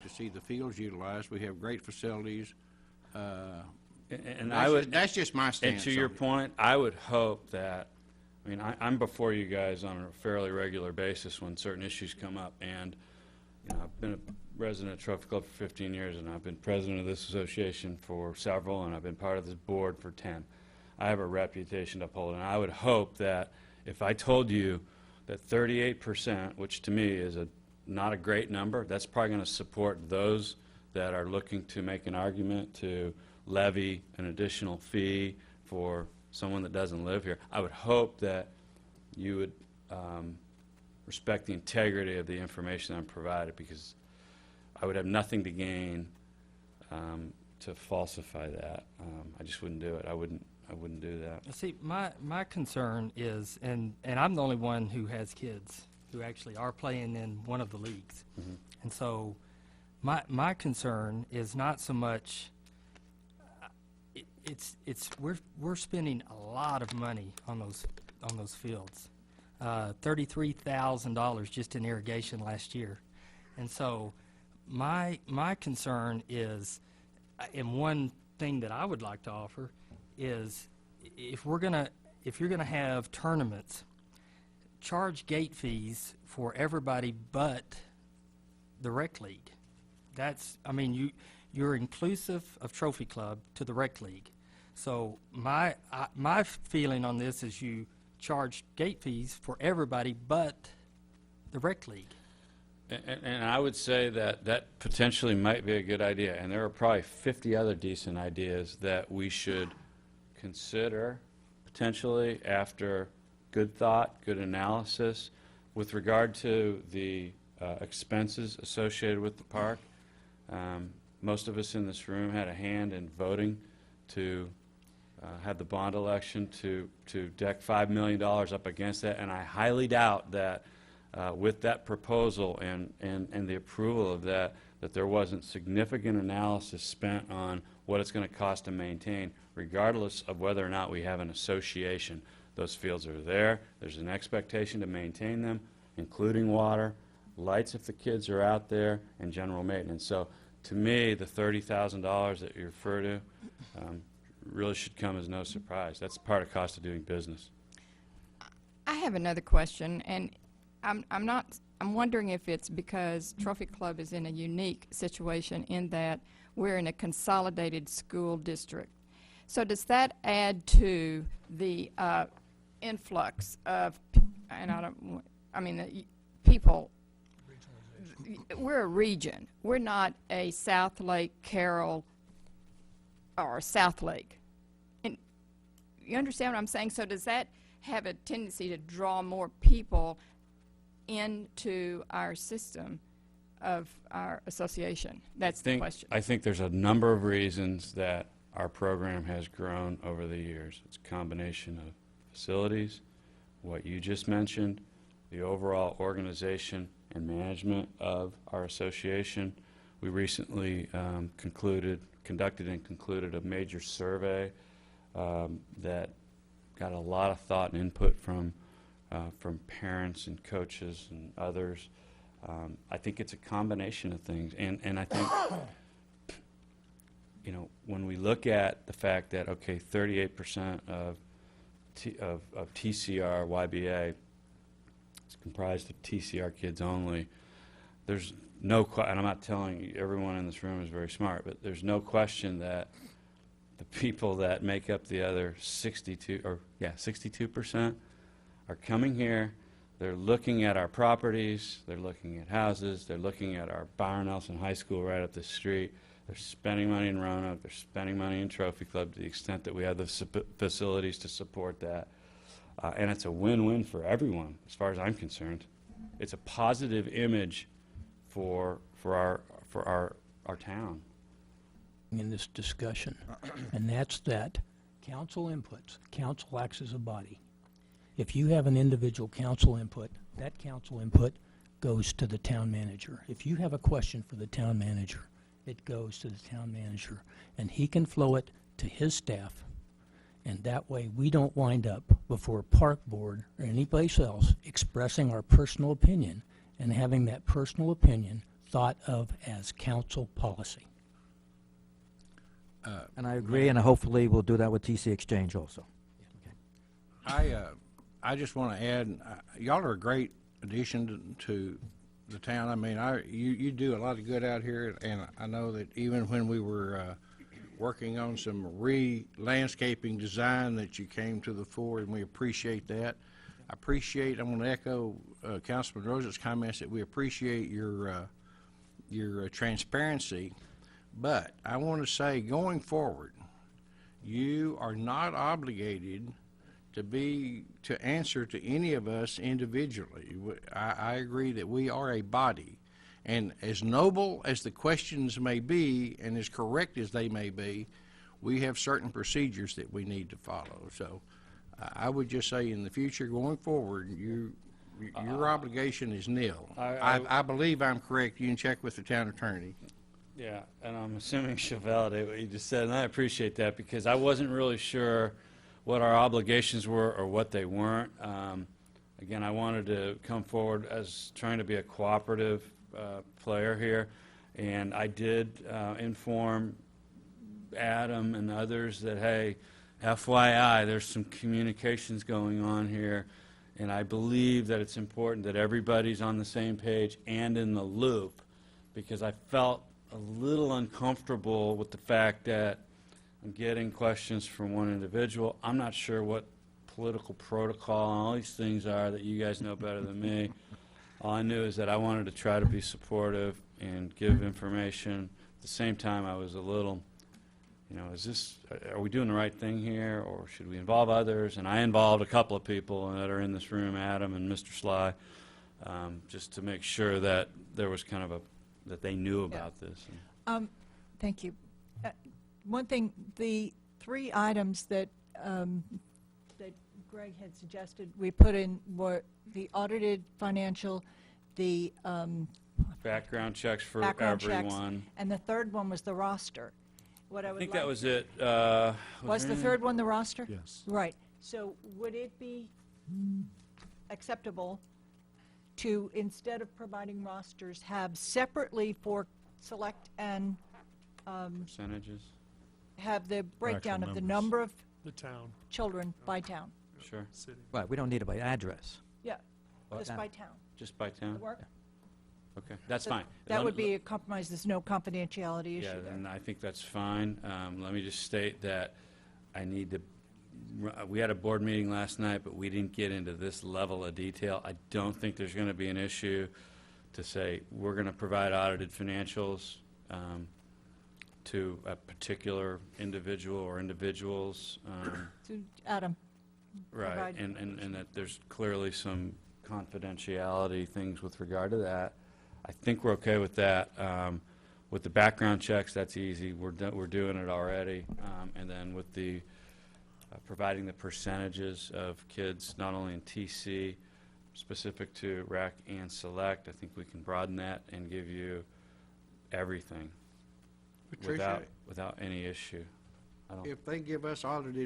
to see the fields utilized. We have great facilities. And That's just my stance. And to your on it. point, I would hope that, I mean, I'm before you guys on a fairly regular basis when certain issues come up. And, you know, I've been a resident of Trophy Club for 15 years, and I've been president of this association for several, and I've been part of this board for 10. I have a reputation to uphold, and I would hope that if I told you that 38%, which to me is not a great number, that's probably going to support those that are looking to make an argument to levy an additional fee for someone that doesn't live here. I would hope that you would respect the integrity of the information I'm provided, because I would have nothing to gain to falsify that. I just wouldn't do it. I wouldn't do that. See, my concern is, and I'm the only one who has kids who actually are playing in one of the leagues. Mm-hmm. And so my concern is not so much we're spending a lot of money on those fields, $33,000 just in irrigation last year, and so my concern is, and one thing that I would like to offer is, if you're gonna have tournaments, charge gate fees for everybody but the rec league. That's, I mean, you're inclusive of Trophy Club to the rec league. So my feeling on this is you charge gate fees for everybody but the rec league. And I would say that that potentially might be a good idea, and there are probably 50 other decent ideas that we should consider potentially after good thought, good analysis. With regard to the expenses associated with the park, most of us in this room had a hand in voting to have the bond election to deck $5 million up against that, and I highly doubt that with that proposal and the approval of that there wasn't significant analysis spent on what it's going to cost to maintain, regardless of whether or not we have an association. Those fields are there. There's an expectation to maintain them, including water, lights if the kids are out there, and general maintenance. So to me, the $30,000 that you refer to really should come as no surprise. That's part of cost of doing business. I have another question, and I'm wondering if it's because Trophy Club is in a unique situation in that we're in a consolidated school district. So does that add to the influx of, people? We're a region. We're not a South Lake, Carroll, or South Lake. And you understand what I'm saying? So does that have a tendency to draw more people into our system of our association? That's the question. I think there's a number of reasons that our program has grown over the years. It's a combination of facilities, what you just mentioned, the overall organization and management of our association. We recently conducted and concluded a major survey that got a lot of thought and input from parents and coaches and others. I think it's a combination of things, and I think you know, when we look at the fact that 38% of TCR YBA is comprised of TCR kids only, there's no and I'm not telling you everyone in this room is very smart, but there's no question that the people that make up the other 62% are coming here. They're looking at our properties, they're looking at houses, they're looking at our Byron Nelson High School right up the street. They're spending money in Roanoke, they're spending money in Trophy Club to the extent that we have the facilities to support that. And it's a win-win for everyone, as far as I'm concerned. It's a positive image for our town. In this discussion, and that's that council inputs. Council acts as a body. If you have an individual council input, that council input goes to the town manager. If you have a question for the town manager, it goes to the town manager, and he can flow it to his staff, and that way we don't wind up before a park board or any place else expressing our personal opinion and having that personal opinion thought of as council policy. And I agree, and hopefully we'll do that with TC Exchange also. I just want to add, y'all are a great addition to the town. I mean, you do a lot of good out here, and I know that even when we were working on some landscaping design, that you came to the fore, and we appreciate that. I'm going to echo Councilman Rose's comments that we appreciate your transparency, but I want to say, going forward, you are not obligated to answer to any of us individually. I agree that we are a body, and as noble as the questions may be and as correct as they may be, we have certain procedures that we need to follow. So I would just say, in the future going forward, your obligation is nil. I believe I'm correct. You can check with the town attorney. Yeah, and I'm assuming she'll validate what you just said, and I appreciate that, because I wasn't really sure what our obligations were or what they weren't. Again, I wanted to come forward as trying to be a cooperative player here, and I did inform Adam and others that, hey, FYI, there's some communications going on here, and I believe that it's important that everybody's on the same page and in the loop, because I felt a little uncomfortable with the fact that I'm getting questions from one individual. I'm not sure what political protocol and all these things are that you guys know better than me. All I knew is that I wanted to try to be supportive and give information. At the same time, I was a little, are we doing the right thing here, or should we involve others? And I involved a couple of people that are in this room, Adam and Mr. Sly, just to make sure that there was kind of that they knew about this. Thank you. One thing, the 3 items that that Greg had suggested we put in were the audited financial, the Background checks for background checks, everyone. and the third one was the roster. What I I would think like that was to- it. Was the third one the roster? Yes. Right. So would it be acceptable to, instead of providing rosters, have separately for select and Percentages? have the breakdown of the numbers. number of The town, children by town? Sure. city. Right, we don't need it by address. Yeah, just Yeah. by town. Just by town? That work? Okay, that's So fine. That would be a compromise. There's no confidentiality Yeah, issue there. then I think that's fine. Let me just state that I need to, we had a board meeting last night, but we didn't get into this level of detail. I don't think there's going to be an issue to say, we're going to provide audited financials to a particular individual or individuals. So, Adam, Right, provide and that there's clearly some confidentiality things with regard to that. I think we're okay with that. With the background checks, that's easy. We're doing it already. And then with the providing the percentages of kids, not only in TC, specific to RAC and Select, I think we can broaden that and give you everything Patricia, without any issue. I don't if they give us audited